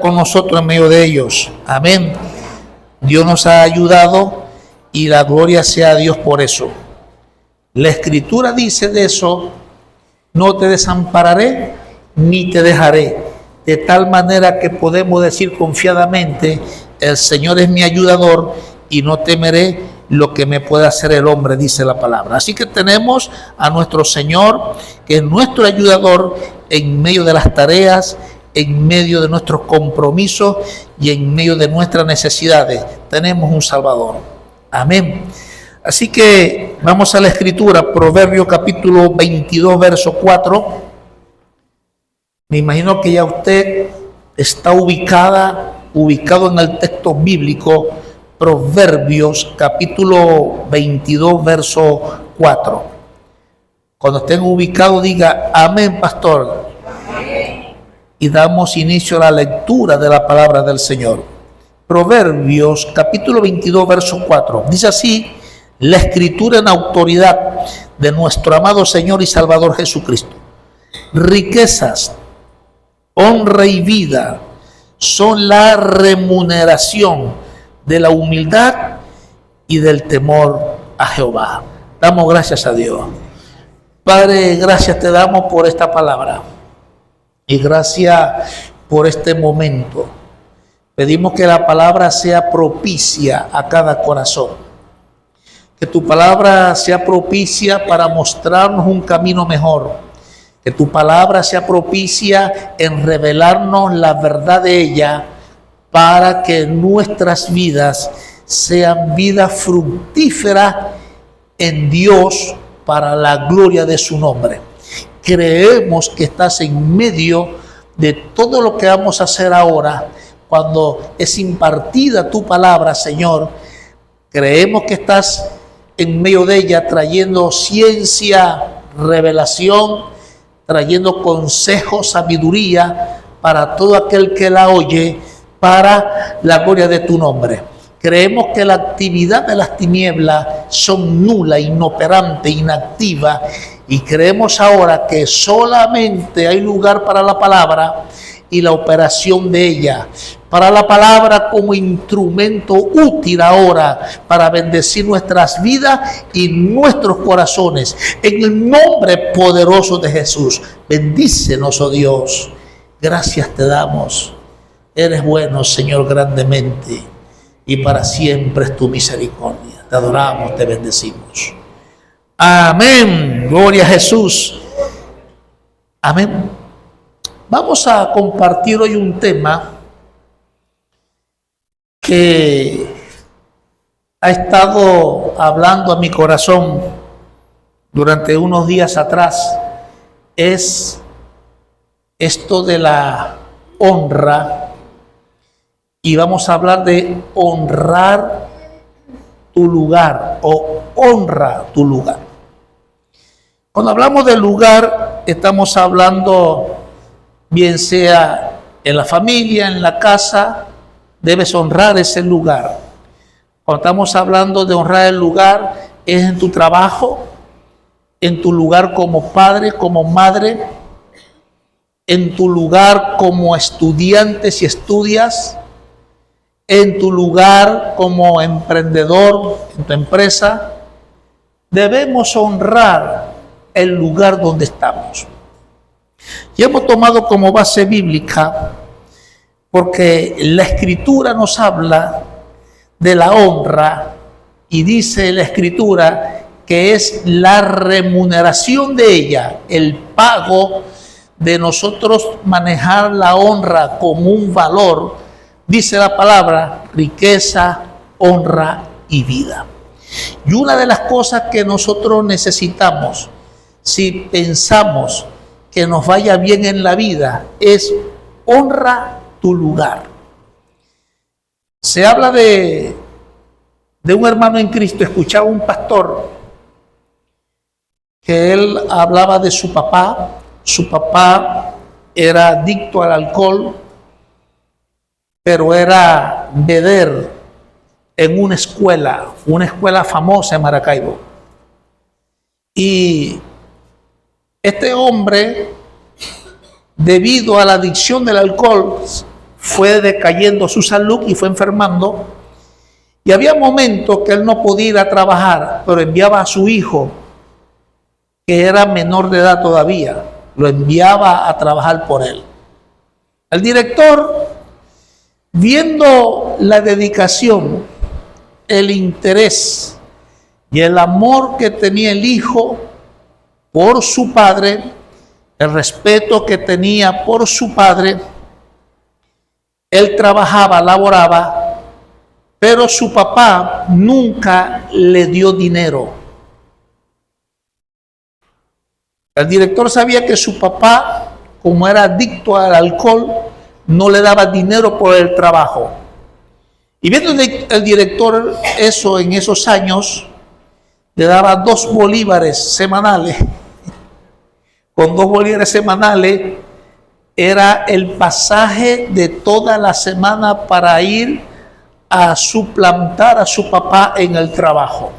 con nosotros en medio de ellos. Amén. Dios nos ha ayudado y la gloria sea a Dios por eso. La Escritura dice de eso: no te desampararé ni te dejaré. De tal manera que podemos decir confiadamente: el Señor es mi ayudador y no temeré lo que me pueda hacer el hombre, dice la palabra. Así que tenemos a nuestro Señor, que es nuestro ayudador en medio de las tareas, en medio de nuestros compromisos y en medio de nuestras necesidades. Tenemos un Salvador. Amén. Así que vamos a la Escritura, Proverbios capítulo 22, verso 4. Me imagino que ya usted está ubicado en el texto bíblico, Proverbios capítulo 22, verso 4. Cuando estén ubicados, diga amén, pastor. Amén. Y damos inicio a la lectura de la palabra del Señor. Proverbios capítulo 22, verso 4. Dice así la Escritura en autoridad de nuestro amado Señor y Salvador Jesucristo: riquezas, honra y vida son la remuneración de la humildad y del temor a Jehová. Damos gracias a Dios. Padre, gracias te damos por esta palabra y gracias por este momento. Pedimos que la palabra sea propicia a cada corazón, que tu palabra sea propicia para mostrarnos un camino mejor, que tu palabra sea propicia en revelarnos la verdad de ella, para que nuestras vidas sean vidas fructíferas en Dios para la gloria de su nombre. Creemos que estás en medio de todo lo que vamos a hacer ahora, cuando es impartida tu palabra, Señor. Creemos que estás en medio de ella trayendo ciencia, revelación, trayendo consejo, sabiduría para todo aquel que la oye, para la gloria de tu nombre. Creemos que la actividad de las tinieblas son nula, inoperante, inactiva, y creemos ahora que solamente hay lugar para la palabra y la operación de ella, para la palabra como instrumento útil ahora para bendecir nuestras vidas y nuestros corazones. En el nombre poderoso de Jesús, bendícenos, oh Dios. Gracias te damos. Eres bueno, Señor, grandemente, y para siempre es tu misericordia. Te adoramos, te bendecimos. Amén. Gloria a Jesús. Amén. Vamos a compartir hoy un tema que ha estado hablando a mi corazón durante unos días atrás. Es esto de la honra. Y vamos a hablar de honrar tu lugar, o honra tu lugar. Cuando hablamos de lugar, estamos hablando, bien sea en la familia, en la casa, debes honrar ese lugar. Cuando estamos hablando de honrar el lugar, es en tu trabajo, en tu lugar como padre, como madre, en tu lugar como estudiante si estudias, en tu lugar como emprendedor, en tu empresa. Debemos honrar el lugar donde estamos. Y hemos tomado como base bíblica, porque la Escritura nos habla de la honra, y dice la Escritura que es la remuneración de ella, el pago de nosotros manejar la honra como un valor. Dice la palabra: riqueza, honra y vida. Y una de las cosas que nosotros necesitamos, si pensamos que nos vaya bien en la vida, es honra tu lugar. Se habla de un hermano en Cristo. Escuchaba un pastor que él hablaba de su papá. Su papá era adicto al alcohol, pero era vedder en una escuela famosa en Maracaibo. Y este hombre, debido a la adicción del alcohol, fue decayendo su salud y fue enfermando. Y había momentos que él no podía ir a trabajar, pero enviaba a su hijo, que era menor de edad todavía, lo enviaba a trabajar por él. El director, viendo la dedicación, el interés y el amor que tenía el hijo por su padre, el respeto que tenía por su padre, él trabajaba, laboraba, pero su papá nunca le dio dinero. El director sabía que su papá, como era adicto al alcohol, no le daba dinero por el trabajo. Y viendo el director eso en esos años, le daba 2 bolívares semanales. Con 2 bolívares semanales era el pasaje de toda la semana para ir a suplantar a su papá en el trabajo.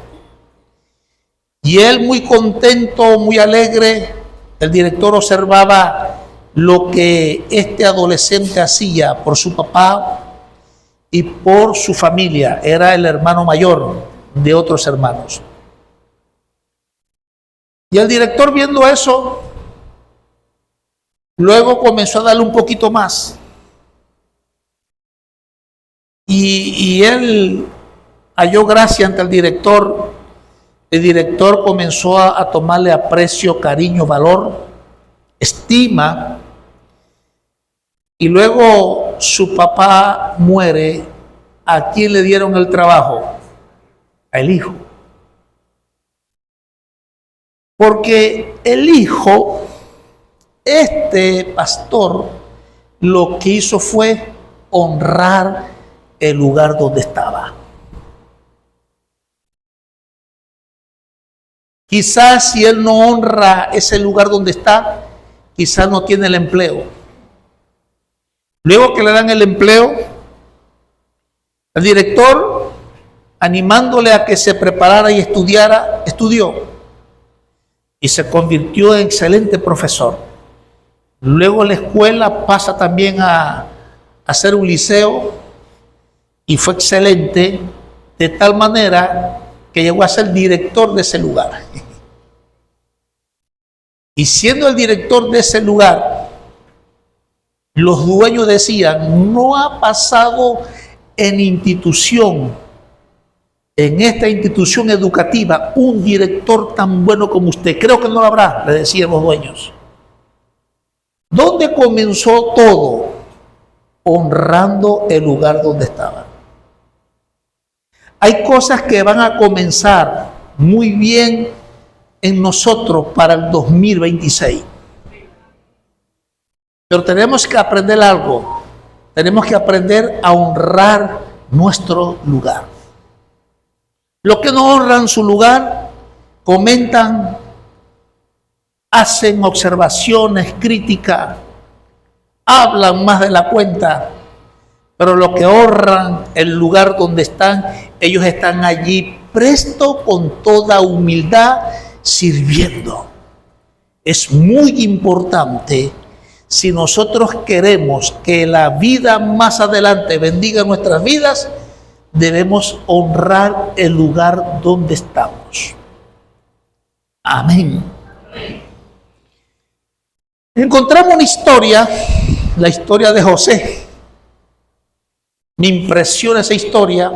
Y él, muy contento, muy alegre, el director observaba lo que este adolescente hacía por su papá y por su familia. Era el hermano mayor de otros hermanos. Y el director, viendo eso, luego comenzó a darle un poquito más. Y él halló gracia ante el director. El director comenzó a tomarle aprecio, cariño, valor, estima. Y luego su papá muere. ¿A quién le dieron el trabajo? Al hijo. Porque el hijo, este pastor, lo que hizo fue honrar el lugar donde estaba. Quizás si él no honra ese lugar donde está, quizás no tiene el empleo. Luego que le dan el empleo, el director, animándole a que se preparara y estudiara, estudió y se convirtió en excelente profesor. Luego la escuela pasa también a hacer un liceo y fue excelente, de tal manera que llegó a ser director de ese lugar. Y siendo el director de ese lugar, los dueños decían: no ha pasado en esta institución educativa, un director tan bueno como usted. Creo que no lo habrá, le decían los dueños. ¿Dónde comenzó todo? Honrando el lugar donde estaba. Hay cosas que van a comenzar muy bien en nosotros para el 2026. Pero tenemos que aprender algo. Tenemos que aprender a honrar nuestro lugar. Los que no honran su lugar, comentan, hacen observaciones, críticas, hablan más de la cuenta. Pero los que honran el lugar donde están, ellos están allí presto, con toda humildad, sirviendo. Es muy importante, si nosotros queremos que la vida más adelante bendiga nuestras vidas, debemos honrar el lugar donde estamos. Amén. Encontramos una historia, la historia de José. Me impresiona esa historia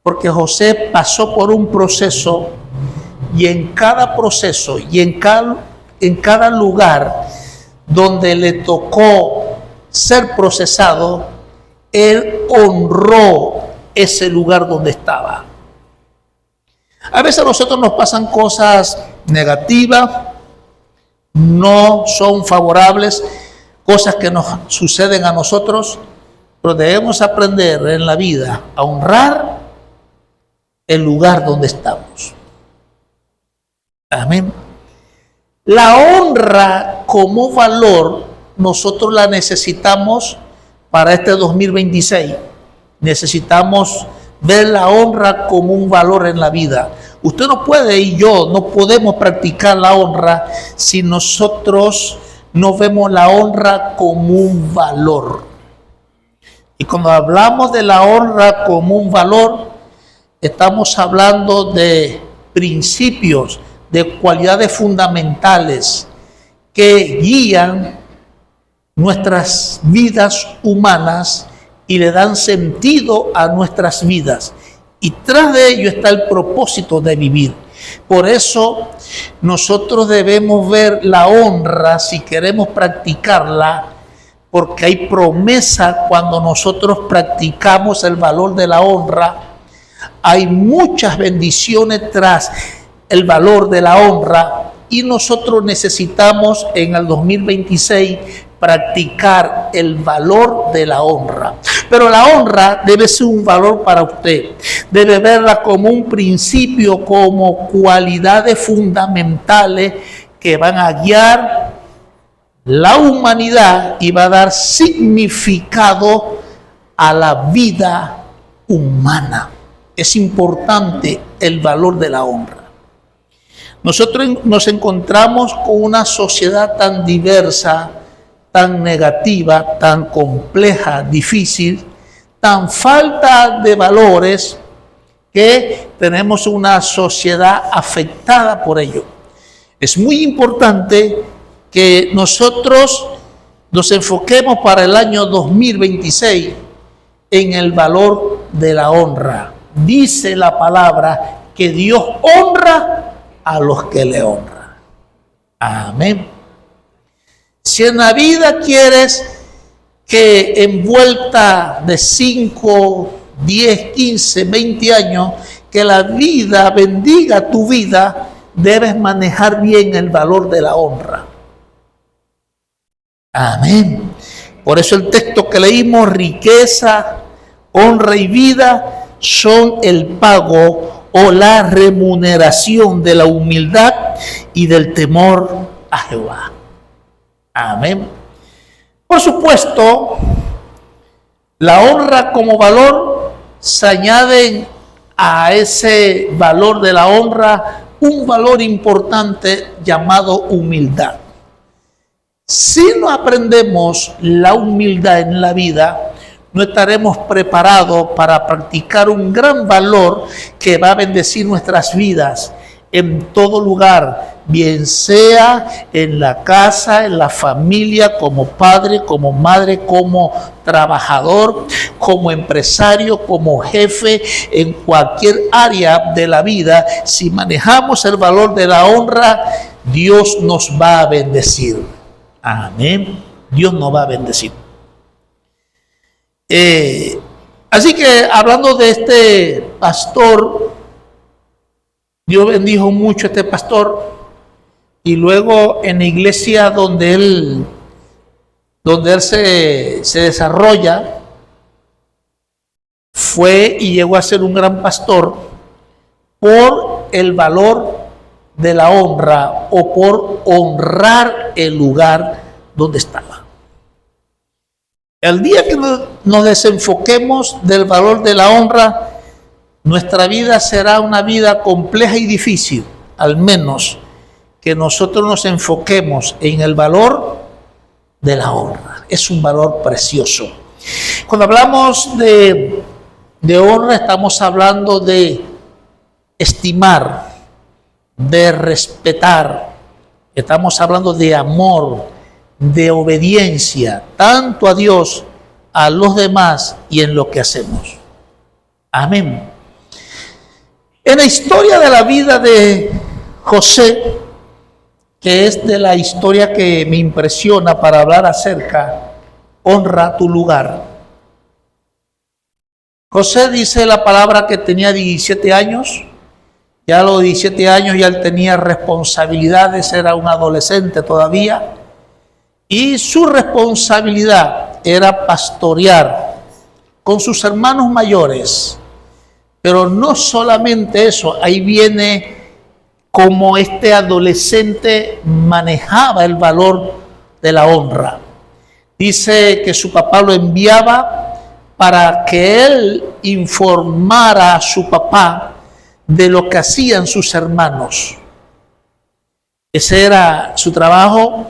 porque José pasó por un proceso, y en cada proceso y en cada lugar donde le tocó ser procesado, él honró ese lugar donde estaba. A veces a nosotros nos pasan cosas negativas, no son favorables, cosas que nos suceden a nosotros, pero debemos aprender en la vida a honrar el lugar donde estamos. Amén. La honra como valor, nosotros la necesitamos para este 2026. Necesitamos ver la honra como un valor en la vida. Usted no puede y yo no podemos practicar la honra si nosotros no vemos la honra como un valor. Y cuando hablamos de la honra como un valor, estamos hablando de principios, de cualidades fundamentales que guían nuestras vidas humanas y le dan sentido a nuestras vidas. Y tras de ello está el propósito de vivir. Por eso nosotros debemos ver la honra si queremos practicarla, porque hay promesa cuando nosotros practicamos el valor de la honra. Hay muchas bendiciones tras el valor de la honra y nosotros necesitamos en el 2026 practicar el valor de la honra. Pero la honra debe ser un valor para usted. Debe verla como un principio, como cualidades fundamentales que van a guiar la humanidad y va a dar significado a la vida humana. Es importante el valor de la honra. Nosotros nos encontramos con una sociedad tan diversa, tan negativa, tan compleja, difícil, tan falta de valores, que tenemos una sociedad afectada por ello. Es muy importante que nosotros nos enfoquemos para el año 2026 en el valor de la honra. Dice la palabra que Dios honra a los que le honran. Amén. Si en la vida quieres que envuelta de 5, 10, 15, 20 años, que la vida bendiga tu vida, debes manejar bien el valor de la honra. Amén. Por eso el texto que leímos, riqueza, honra y vida son el pago o la remuneración de la humildad y del temor a Jehová. Amén. Por supuesto, la honra como valor se añade a ese valor de la honra un valor importante llamado humildad. Si no aprendemos la humildad en la vida, no estaremos preparados para practicar un gran valor que va a bendecir nuestras vidas en todo lugar, bien sea en la casa, en la familia, como padre, como madre, como trabajador, como empresario, como jefe, en cualquier área de la vida. Si manejamos el valor de la honra, Dios nos va a bendecir. Amén. Dios nos va a bendecir. Así que hablando de este pastor, Dios bendijo mucho a este pastor, y luego en la iglesia donde él se desarrolla, fue y llegó a ser un gran pastor por el valor de la honra o por honrar el lugar donde estaba. El día que nos desenfoquemos del valor de la honra, nuestra vida será una vida compleja y difícil, al menos que nosotros nos enfoquemos en el valor de la honra. Es un valor precioso. Cuando hablamos de honra, estamos hablando de estimar, de respetar. Estamos hablando de amor, de obediencia, tanto a Dios, a los demás y en lo que hacemos. Amén. En la historia de la vida de José, que es de la historia que me impresiona para hablar acerca, honra tu lugar. José dice la palabra que tenía 17 años. Ya a los 17 años ya él tenía responsabilidades, era un adolescente todavía. Y su responsabilidad era pastorear con sus hermanos mayores. Pero no solamente eso, ahí viene cómo este adolescente manejaba el valor de la honra. Dice que su papá lo enviaba para que él informara a su papá de lo que hacían sus hermanos. Ese era su trabajo,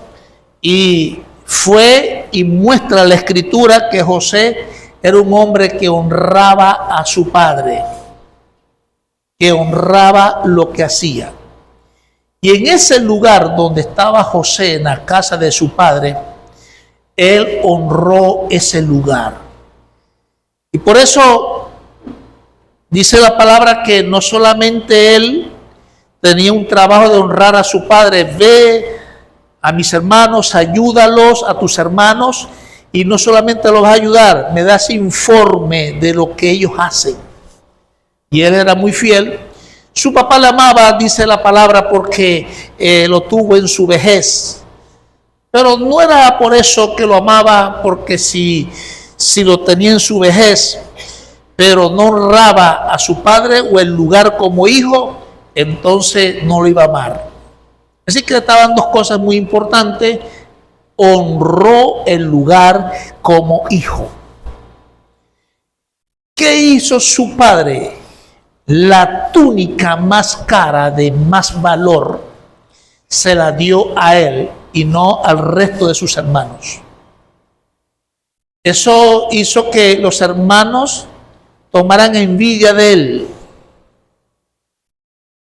y fue y muestra la escritura que José era un hombre que honraba a su padre, que honraba lo que hacía. Y en ese lugar donde estaba José, en la casa de su padre, él honró ese lugar. Y por eso dice la palabra que no solamente él tenía un trabajo de honrar a su padre, ve a mis hermanos, ayúdalos a tus hermanos, y no solamente los vas a ayudar, me das informe de lo que ellos hacen. Y él era muy fiel. Su papá le amaba, dice la palabra, porque lo tuvo en su vejez. Pero no era por eso que lo amaba, porque si lo tenía en su vejez, pero no honraba a su padre o el lugar como hijo, entonces no lo iba a amar. Así que estaban dos cosas muy importantes. Honró el lugar como hijo. ¿Qué hizo su padre? La túnica más cara, de más valor, se la dio a él y no al resto de sus hermanos. Eso hizo que los hermanos tomaran envidia de él,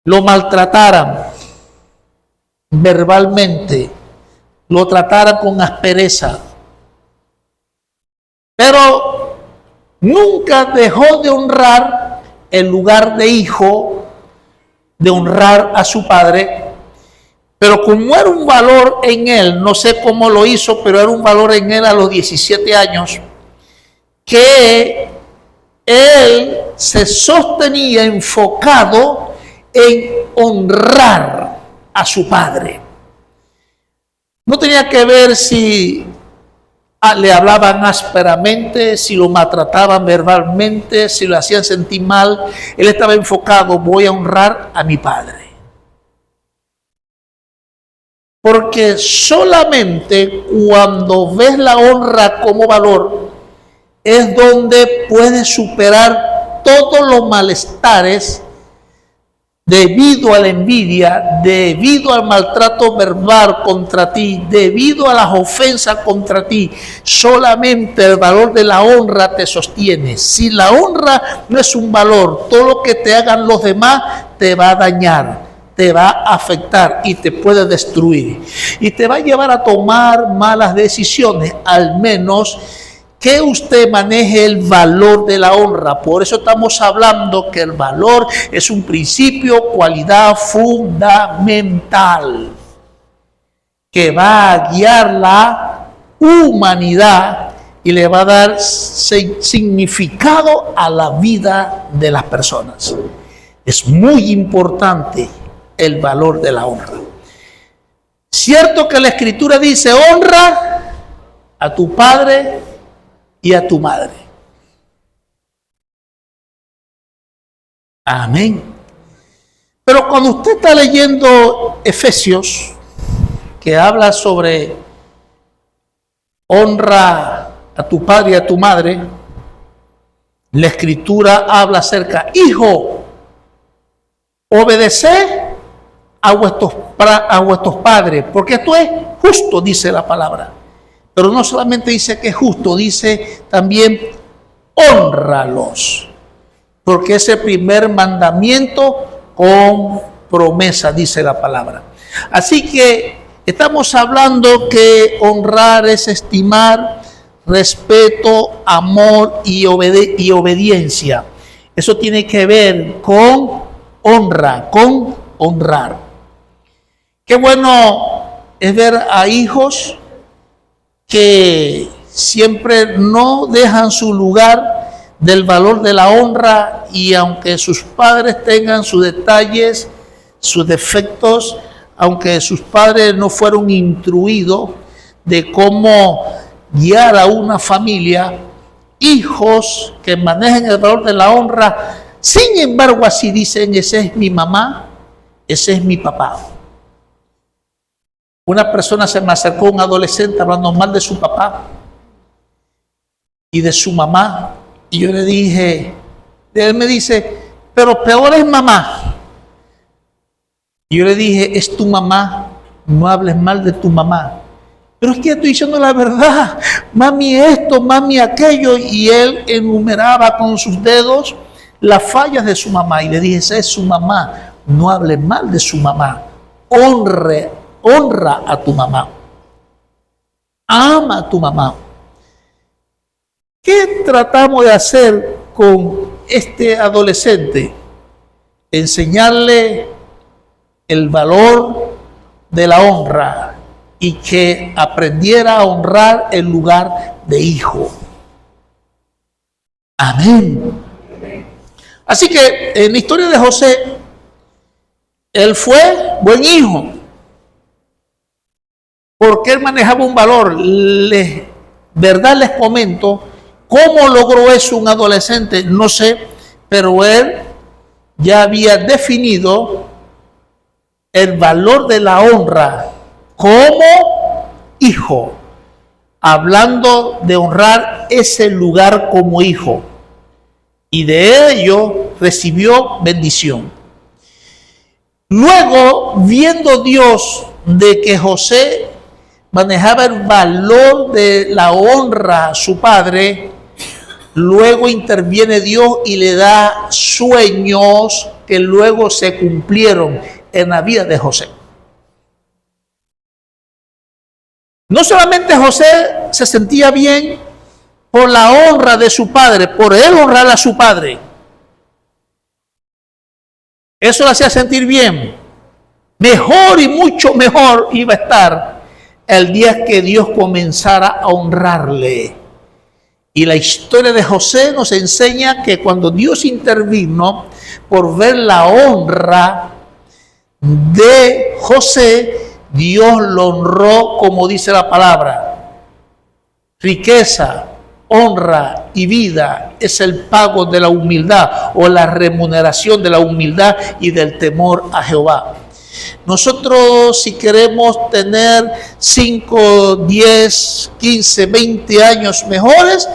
lo maltrataran verbalmente, lo trataran con aspereza, pero nunca dejó de honrar el lugar de hijo, de honrar a su padre. Pero como era un valor en él, no sé cómo lo hizo, pero era un valor en él a los 17 años, que él se sostenía enfocado en honrar a su padre. No tenía que ver si le hablaban ásperamente, si lo maltrataban verbalmente, si lo hacían sentir mal. Él estaba enfocado, voy a honrar a mi padre. Porque solamente cuando ves la honra como valor es donde puedes superar todos los malestares debido a la envidia, debido al maltrato verbal contra ti, debido a las ofensas contra ti. Solamente el valor de la honra te sostiene. Si la honra no es un valor, todo lo que te hagan los demás te va a dañar, te va a afectar y te puede destruir. Y te va a llevar a tomar malas decisiones, al menos que usted maneje el valor de la honra. Por eso estamos hablando que el valor es un principio, cualidad fundamental que va a guiar la humanidad y le va a dar significado a la vida de las personas. Es muy importante el valor de la honra. Cierto que la Escritura dice: honra a tu padre y a tu madre. Amén. Pero cuando usted está leyendo Efesios, que habla sobre honra a tu padre y a tu madre, la Escritura habla acerca: hijo, obedeced a vuestros padres, porque esto es justo, dice la palabra. Pero no solamente dice que es justo, dice también hónralos, porque es el primer mandamiento con promesa, dice la palabra. Así que estamos hablando que honrar es estimar, respeto, amor y obediencia. Eso tiene que ver con honra, con honrar. Qué bueno es ver a hijos que siempre no dejan su lugar del valor de la honra, y aunque sus padres tengan sus detalles, sus defectos, aunque sus padres no fueron instruidos de cómo guiar a una familia, hijos que manejen el valor de la honra, sin embargo así dicen: ese es mi mamá, ese es mi papá. Una persona se me acercó, un adolescente, hablando mal de su papá y de su mamá. Y yo le dije, él me dice: pero peor es mamá. Y yo le dije: es tu mamá, no hables mal de tu mamá. pero es que estoy diciendo la verdad, mami esto, mami aquello, y él enumeraba con sus dedos las fallas de su mamá, y le dije, esa es su mamá, no hable mal de su mamá, honra a tu mamá, ama a tu mamá. ¿Qué tratamos de hacer con este adolescente? Enseñarle el valor de la honra y que aprendiera a honrar el lugar de hijo. Amén. Así que en la historia de José, él fue buen hijo, porque él manejaba un valor. Verdad les comento, ¿cómo logró eso un adolescente? No sé, pero él ya había definido el valor de la honra como hijo, hablando de honrar ese lugar como hijo, y de ello recibió bendición. Luego, viendo Dios de que José manejaba el valor de la honra a su padre, luego interviene Dios y le da sueños que luego se cumplieron en la vida de José. No solamente José se sentía bien por la honra de su padre, por él honrar a su padre. Eso le hacía sentir bien. Mejor y mucho mejor iba a estar el día que Dios comenzara a honrarle. Y la historia de José nos enseña que cuando Dios intervino por ver la honra de José, Dios lo honró como dice la palabra. Riqueza, honra y vida es el pago de la humildad o la remuneración de la humildad y del temor a Jehová. Nosotros, si queremos tener 5, 10, 15, 20 años mejores,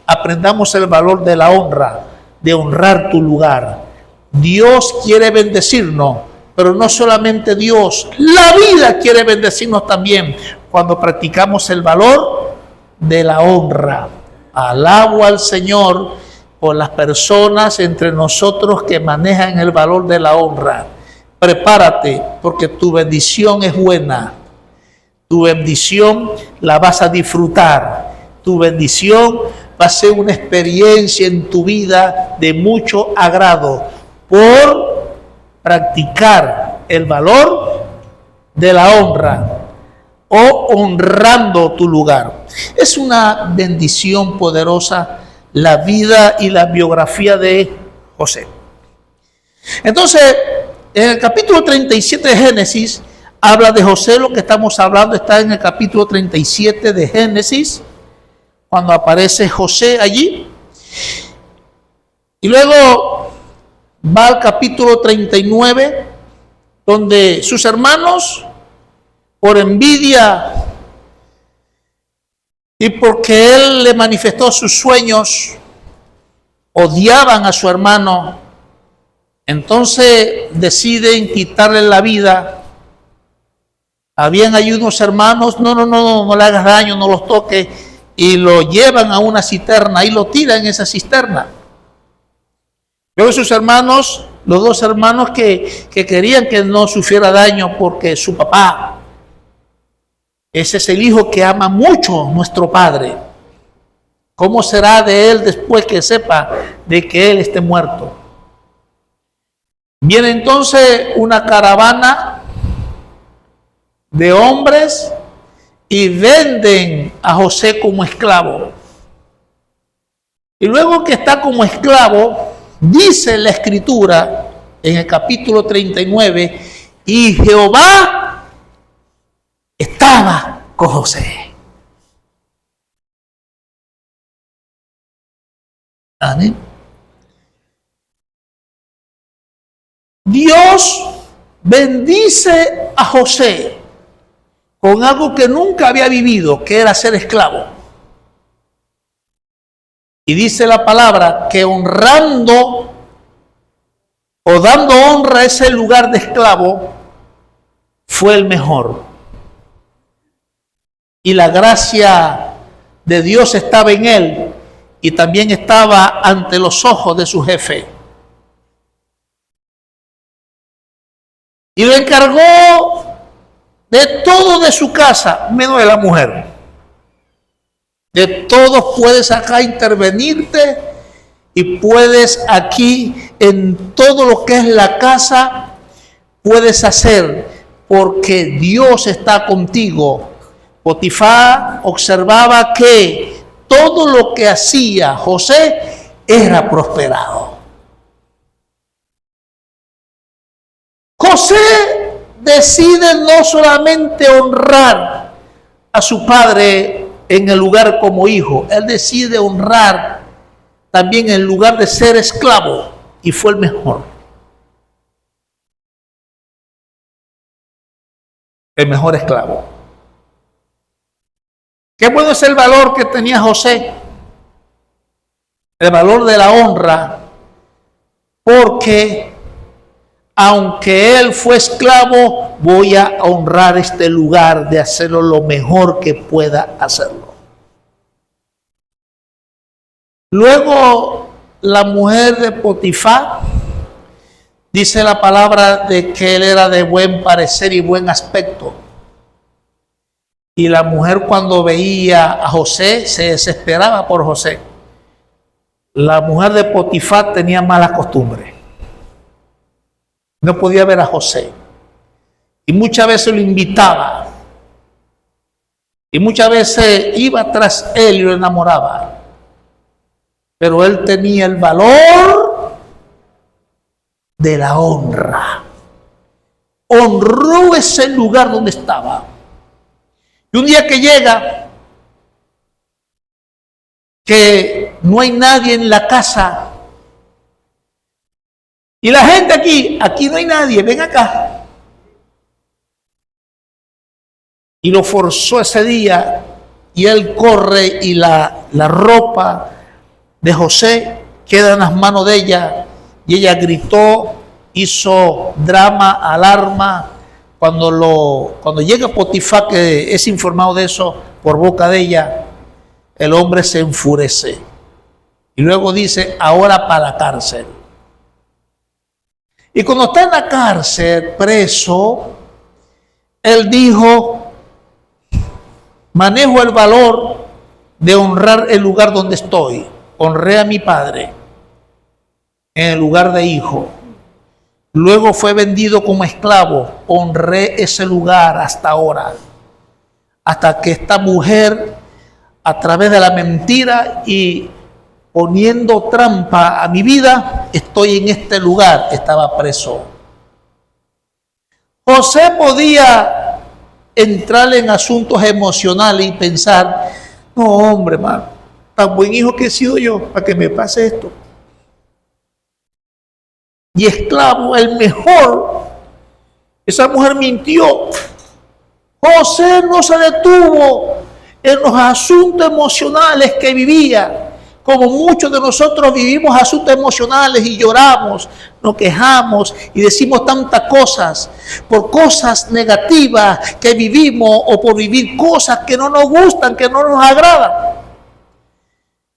aprendamos el valor de la honra, de honrar tu lugar. Dios quiere bendecirnos, pero no solamente Dios, la vida quiere bendecirnos también cuando practicamos el valor de la honra. Alabo al Señor por las personas entre nosotros que manejan el valor de la honra. Prepárate, porque tu bendición es buena. Tu bendición la vas a disfrutar. Tu bendición va a ser una experiencia en tu vida de mucho agrado por practicar el valor de la honra o honrando tu lugar. Es una bendición poderosa la vida y la biografía de José. Entonces, en el capítulo 37 de Génesis, habla de José. Lo que estamos hablando está en el capítulo 37 de Génesis, cuando aparece José allí. Y luego va al capítulo 39, donde sus hermanos, por envidia y porque él le manifestó sus sueños, odiaban a su hermano. Entonces deciden quitarle la vida. Habían allí unos hermanos, no le hagas daño, no los toques, y lo llevan a una cisterna y lo tiran en esa cisterna. Luego sus hermanos, los dos hermanos que querían que no sufriera daño porque su papá, ese es el hijo que ama mucho a nuestro padre. ¿Cómo será de él después que sepa de que él esté muerto? Viene entonces una caravana de hombres y venden a José como esclavo. Y luego que está como esclavo, dice la Escritura en el capítulo 39, y Jehová estaba con José. Amén. Dios bendice a José con algo que nunca había vivido, que era ser esclavo. Y dice la palabra que honrando o dando honra a ese lugar de esclavo fue el mejor. y la gracia de Dios estaba en él y también estaba ante los ojos de su jefe. Y lo encargó de todo de su casa, menos de la mujer. De todo puedes acá intervenirte y puedes aquí en todo lo que es la casa, puedes hacer porque Dios está contigo. Potifar observaba que todo lo que hacía José era prosperado. José decide no solamente honrar a su padre en el lugar como hijo, él decide honrar también en lugar de ser esclavo, y fue el mejor. El mejor esclavo. Qué bueno es el valor que tenía José, el valor de la honra, porque aunque él fue esclavo, voy a honrar este lugar de hacerlo lo mejor que pueda hacerlo. Luego, la mujer de Potifar, dice la palabra de que él era de buen parecer y buen aspecto. Y la mujer, cuando veía a José, se desesperaba por José. La mujer de Potifar tenía mala costumbre. No podía ver a José. Y muchas veces lo invitaba. Y muchas veces iba tras él y lo enamoraba. Pero él tenía el valor de la honra. Honró ese lugar donde estaba. Y un día que llega, que no hay nadie en la casa, y la gente aquí no hay nadie, ven acá. Y lo forzó ese día, y él corre y la ropa de José queda en las manos de ella, y ella gritó, hizo drama, alarma. Cuando llega Potifar, que es informado de eso por boca de ella, el hombre se enfurece. Y luego dice, ahora para la cárcel. Y cuando está en la cárcel, preso, él dijo, manejo el valor de honrar el lugar donde estoy. Honré a mi padre en el lugar de hijo. Luego fue vendido como esclavo. Honré ese lugar hasta ahora. Hasta que esta mujer, a través de la mentira y poniendo trampa a mi vida, estoy en este lugar. Estaba preso. José podía entrar en asuntos emocionales y pensar, no hombre, man, tan buen hijo que he sido yo para que me pase esto. Y esclavo, el mejor. Esa mujer mintió. José no se detuvo en los asuntos emocionales que vivía. Como muchos de nosotros vivimos asuntos emocionales y lloramos, nos quejamos y decimos tantas cosas por cosas negativas que vivimos o por vivir cosas que no nos gustan, que no nos agradan.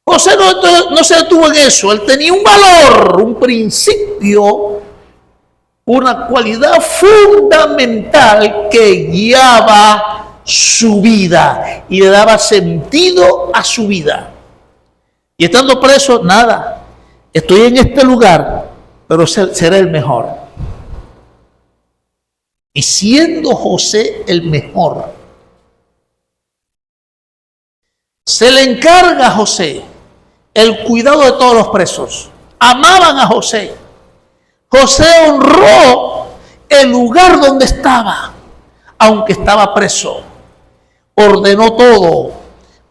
José no se detuvo en eso. Él tenía un valor, un principio, una cualidad fundamental que guiaba su vida y le daba sentido a su vida. Y estando preso, nada, estoy en este lugar, pero seré el mejor. Y siendo José el mejor, se le encarga a José el cuidado de todos los presos. Amaban a José. José honró el lugar donde estaba, aunque estaba preso. Ordenó todo.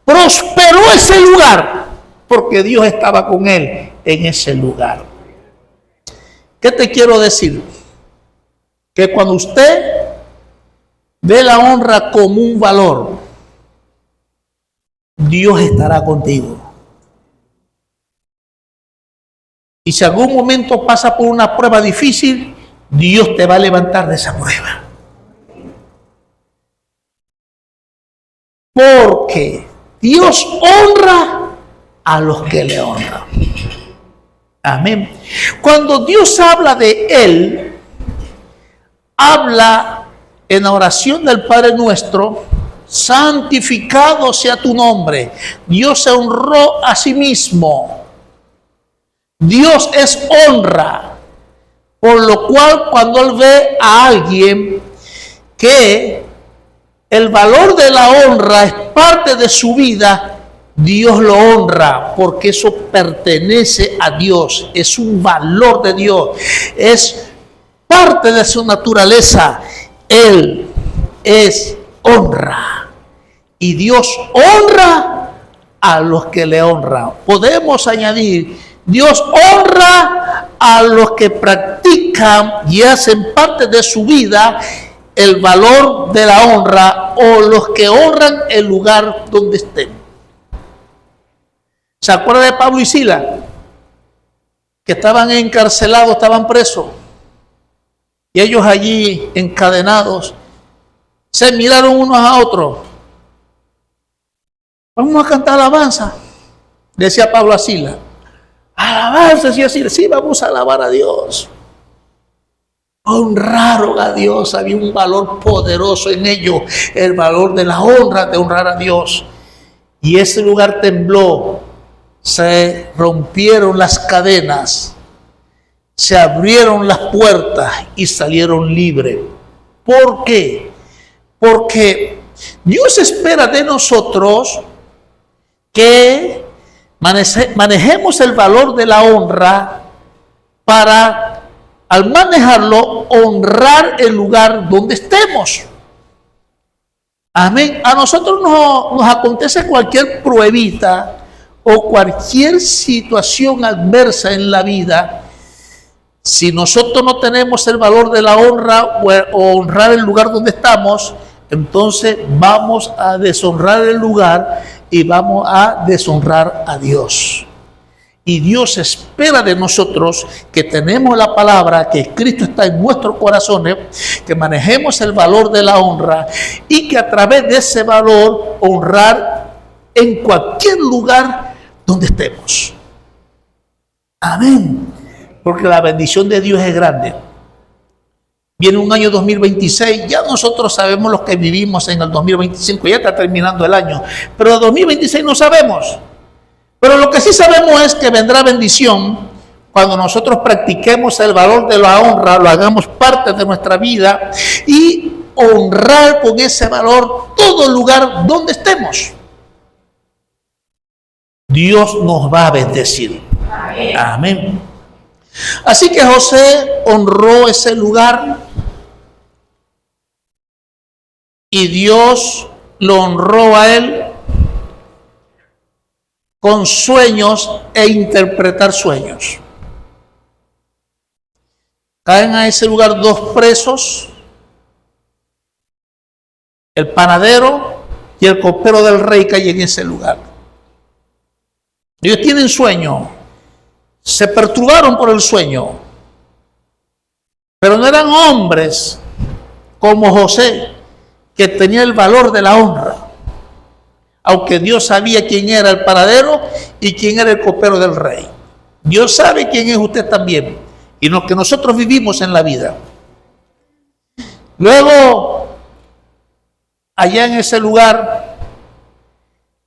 Prosperó ese lugar, porque Dios estaba con él en ese lugar. ¿Qué te quiero decir? Que cuando usted ve la honra como un valor, Dios estará contigo. Y si algún momento pasa por una prueba difícil, Dios te va a levantar de esa prueba. porque Dios honra a los que le honran. Amén. Cuando Dios habla de Él, habla en la oración del Padre Nuestro: santificado sea tu nombre. Dios se honró a sí mismo. Dios es honra. Por lo cual, cuando Él ve a alguien que el valor de la honra es parte de su vida, Dios lo honra, porque eso pertenece a Dios, es un valor de Dios, es parte de su naturaleza. Él es honra, y Dios honra a los que le honran. Podemos añadir: Dios honra a los que practican y hacen parte de su vida el valor de la honra, o los que honran el lugar donde estén. ¿Se acuerda de Pablo y Silas? Que estaban encarcelados, estaban presos, y ellos allí encadenados se miraron unos a otros. Vamos a cantar alabanza, decía Pablo a Silas. Alabanza, decía Silas. Sí, vamos a alabar a Dios. Honraron a Dios, había un valor poderoso en ellos, el valor de la honra, de honrar a Dios. Y ese lugar tembló, se rompieron las cadenas, se abrieron las puertas y salieron libres. ¿Por qué? Porque Dios espera de nosotros que manejemos el valor de la honra para, al manejarlo, honrar el lugar donde estemos. Amén. A nosotros nos acontece cualquier pruebita o cualquier situación adversa en la vida. Si nosotros no tenemos el valor de la honra o honrar el lugar donde estamos, entonces vamos a deshonrar el lugar y vamos a deshonrar a Dios. Y Dios espera de nosotros que tenemos la palabra, que Cristo está en nuestros corazones, que manejemos el valor de la honra y que a través de ese valor honrar en cualquier lugar donde estemos. Amén. Porque la bendición de Dios es grande. Viene un año 2026, ya nosotros sabemos los que vivimos en el 2025, ya está terminando el año, pero el 2026 no sabemos. Pero lo que sí sabemos es que vendrá bendición cuando nosotros practiquemos el valor de la honra, lo hagamos parte de nuestra vida y honrar con ese valor todo lugar donde estemos. Dios nos va a bendecir. Amén. Amén. Así que José honró ese lugar y Dios lo honró a él con sueños e interpretar sueños. Caen a ese lugar dos presos, el panadero y el copero del rey, caen en ese lugar. Ellos tienen sueño, se perturbaron por el sueño, pero no eran hombres como José, que tenía el valor de la honra, aunque Dios sabía quién era el panadero y quién era el copero del rey. Dios sabe quién es usted también y lo que nosotros vivimos en la vida. Luego, allá en ese lugar,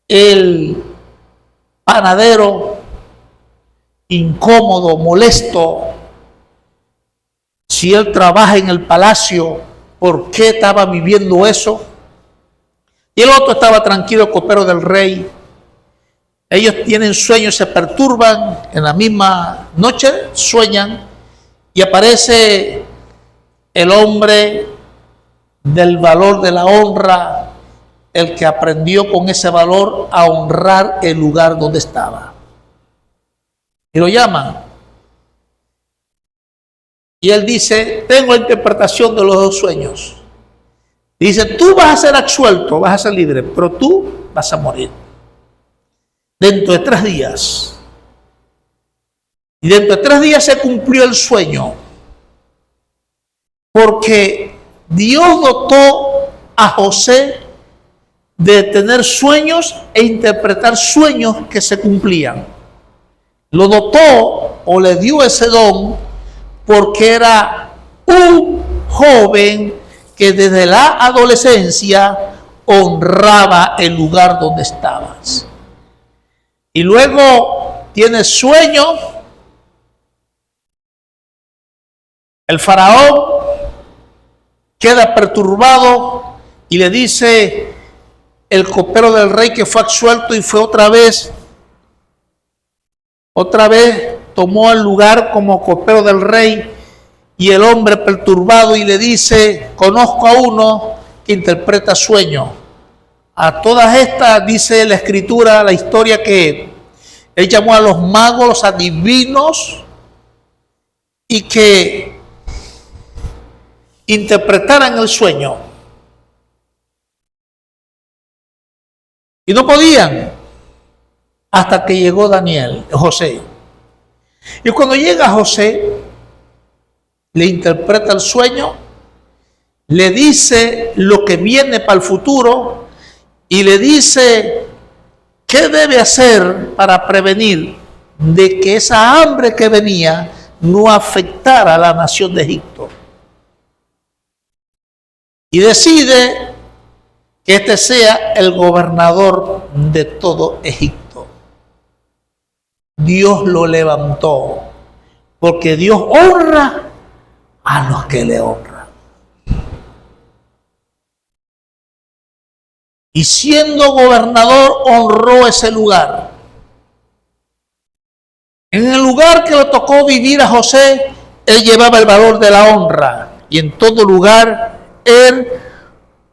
el panadero, incómodo, molesto, si él trabaja en el palacio, ¿por qué estaba viviendo eso? Y el otro estaba tranquilo, copero del rey. Ellos tienen sueños, se perturban, en la misma noche sueñan y aparece el hombre del valor de la honra, el que aprendió con ese valor a honrar el lugar donde estaba. Y lo llaman. Y él dice: tengo la interpretación de los dos sueños. Dice: tú vas a ser absuelto, vas a ser libre, pero tú vas a morir dentro de 3 días. Y dentro de 3 días se cumplió el sueño, porque Dios dotó a José de tener sueños e interpretar sueños que se cumplían. Lo dotó o le dio ese don porque era un joven que desde la adolescencia honraba el lugar donde estabas. Y luego tiene sueño. El faraón queda perturbado y le dice el copero del rey que fue absuelto y fue otra vez tomó el lugar como copero del rey, y el hombre perturbado y le dice: conozco a uno que interpreta sueños. A todas estas dice la escritura, la historia, que él llamó a los magos, los adivinos, y que interpretaran el sueño. Y no podían hasta que llegó José. Y cuando llega José, le interpreta el sueño, le dice lo que viene para el futuro y le dice qué debe hacer para prevenir de que esa hambre que venía no afectara a la nación de Egipto. Y decide que este sea el gobernador de todo Egipto. Dios lo levantó, porque Dios honra a los que le honran. Y siendo gobernador, honró ese lugar. En el lugar que le tocó vivir a José, él llevaba el valor de la honra. Y en todo lugar, él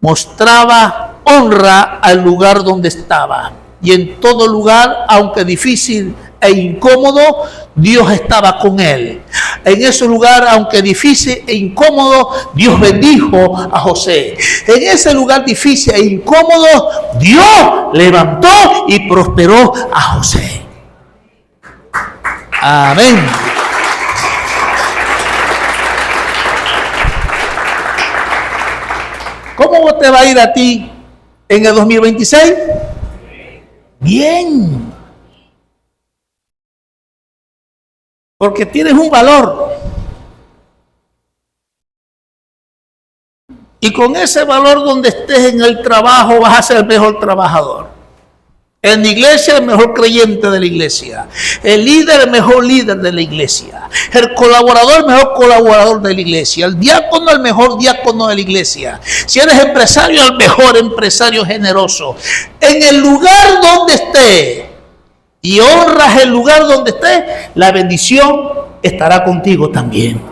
mostraba honra al lugar donde estaba. Y en todo lugar, aunque difícil e incómodo, Dios estaba con él. En ese lugar, aunque difícil e incómodo, Dios bendijo a José. En ese lugar difícil e incómodo, Dios levantó y prosperó a José. Amén. ¿Cómo te va a ir a ti en el 2026? Bien. Porque tienes un valor. Y con ese valor, donde estés en el trabajo, vas a ser el mejor trabajador. En la iglesia, el mejor creyente de la iglesia. El líder, el mejor líder de la iglesia. El colaborador, el mejor colaborador de la iglesia. El diácono, el mejor diácono de la iglesia. Si eres empresario, el mejor empresario generoso. En el lugar donde estés y honras el lugar donde estés, la bendición estará contigo también.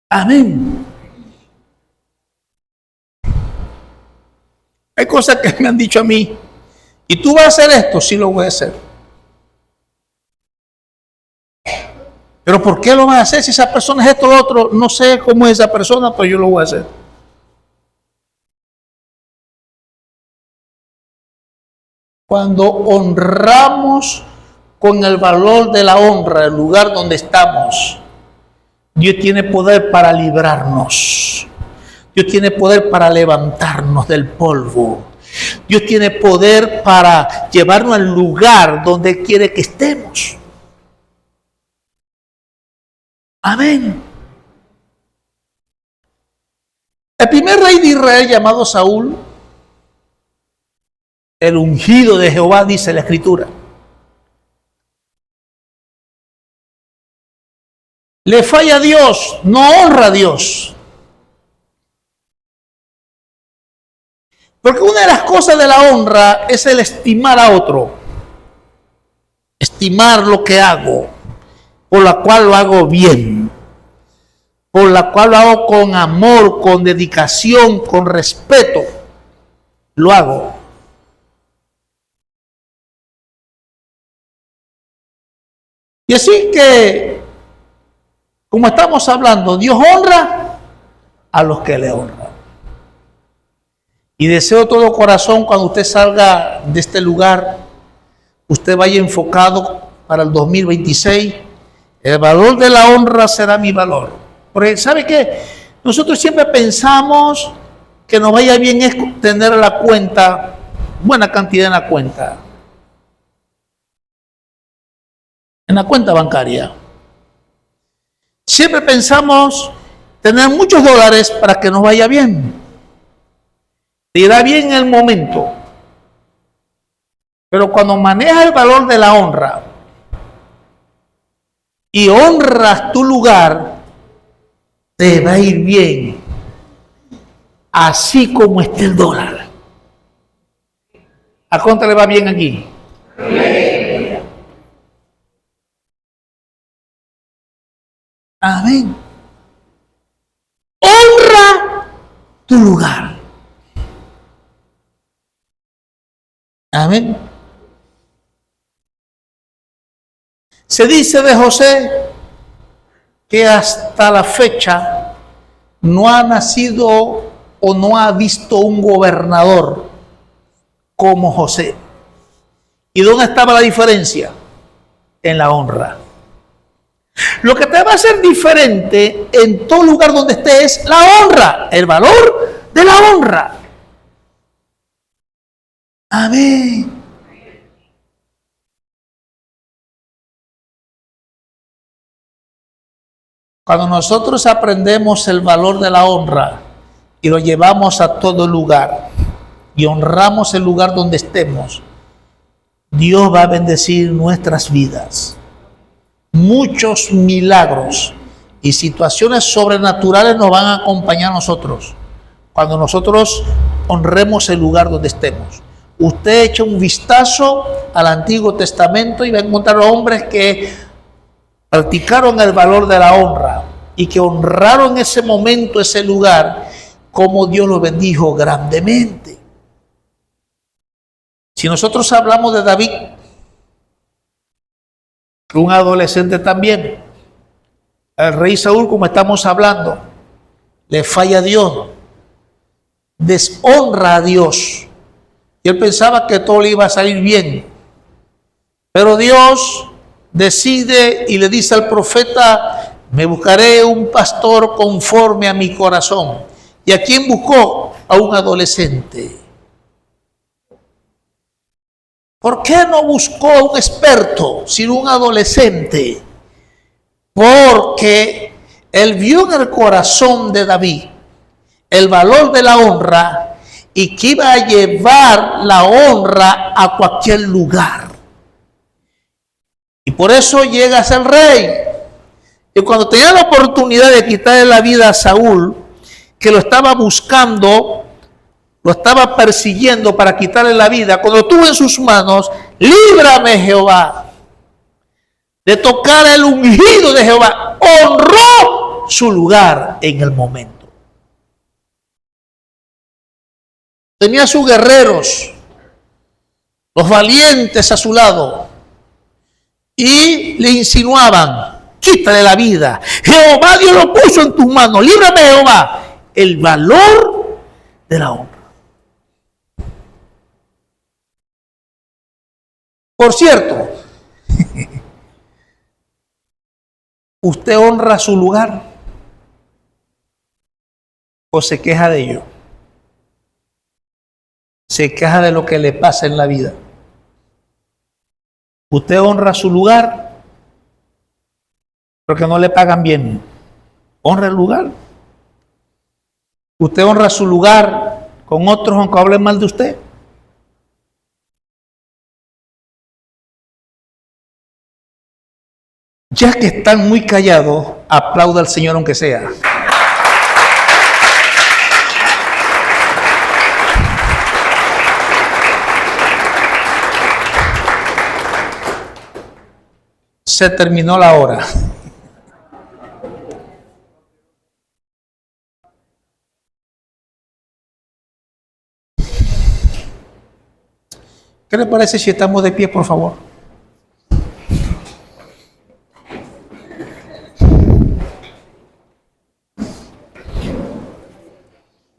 Amén. Hay cosas que me han dicho a mí: ¿y tú vas a hacer esto? Sí, lo voy a hacer. ¿Pero por qué lo vas a hacer si esa persona es esto o lo otro? No sé cómo es esa persona, pero yo lo voy a hacer. Cuando honramos con el valor de la honra el lugar donde estamos, Dios tiene poder para librarnos. Dios tiene poder para levantarnos del polvo. Dios tiene poder para llevarnos al lugar donde quiere que estemos. Amén. El primer rey de Israel, llamado Saúl, el ungido de Jehová, dice la escritura, le falla a Dios, no honra a Dios. Porque una de las cosas de la honra es el estimar a otro. Estimar lo que hago, por la cual lo hago bien, por la cual lo hago con amor, con dedicación, con respeto. Lo hago. Y así que, como estamos hablando, Dios honra a los que le honran. Y deseo todo corazón, cuando usted salga de este lugar, usted vaya enfocado para el 2026. El valor de la honra será mi valor. Porque ¿sabe qué? Nosotros siempre pensamos que nos vaya bien es tener la cuenta, buena cantidad en la cuenta bancaria. Siempre pensamos tener muchos dólares para que nos vaya bien. Te irá bien en el momento. Pero cuando manejas el valor de la honra y honras tu lugar, te va a ir bien, así como esté el dólar. ¿A cuánto le va bien aquí? Amén. Honra tu lugar. Amén. Se dice de José que hasta la fecha no ha nacido o no ha visto un gobernador como José. ¿Y dónde estaba la diferencia? En la honra. Lo que te va a hacer diferente en todo lugar donde estés es la honra, el valor de la honra. Amén. Cuando nosotros aprendemos el valor de la honra y lo llevamos a todo lugar y honramos el lugar donde estemos, Dios va a bendecir nuestras vidas. Muchos milagros y situaciones sobrenaturales nos van a acompañar a nosotros cuando nosotros honremos el lugar donde estemos. Usted echa un vistazo al Antiguo Testamento y va a encontrar hombres que practicaron el valor de la honra y que honraron ese momento, ese lugar, como Dios los bendijo grandemente. Si nosotros hablamos de David, un adolescente también, el rey Saúl, como estamos hablando, le falla a Dios, deshonra a Dios, y él pensaba que todo le iba a salir bien, pero Dios decide y le dice al profeta: me buscaré un pastor conforme a mi corazón. ¿Y a quién buscó? A un adolescente. ¿Por qué no buscó a un experto, sino un adolescente? Porque él vio en el corazón de David el valor de la honra y que iba a llevar la honra a cualquier lugar. Y por eso llega a ser rey. Y cuando tenía la oportunidad de quitarle la vida a Saúl, que lo estaba buscando, lo estaba persiguiendo para quitarle la vida, cuando tuvo en sus manos: líbrame, Jehová, de tocar el ungido de Jehová, honró su lugar en el momento. Tenía sus guerreros, los valientes a su lado, y le insinuaban: quítale la vida, Jehová Dios lo puso en tus manos, líbrame, Jehová. El valor de la honra. Por cierto, ¿usted honra su lugar o se queja de ello? Se queja de lo que le pasa en la vida. ¿Usted honra su lugar porque no le pagan bien? ¿Honra el lugar? ¿Usted honra su lugar con otros aunque hablen mal de usted? Ya que están muy callados, aplauda al Señor aunque sea. Se terminó la hora. ¿Qué le parece si estamos de pie, por favor?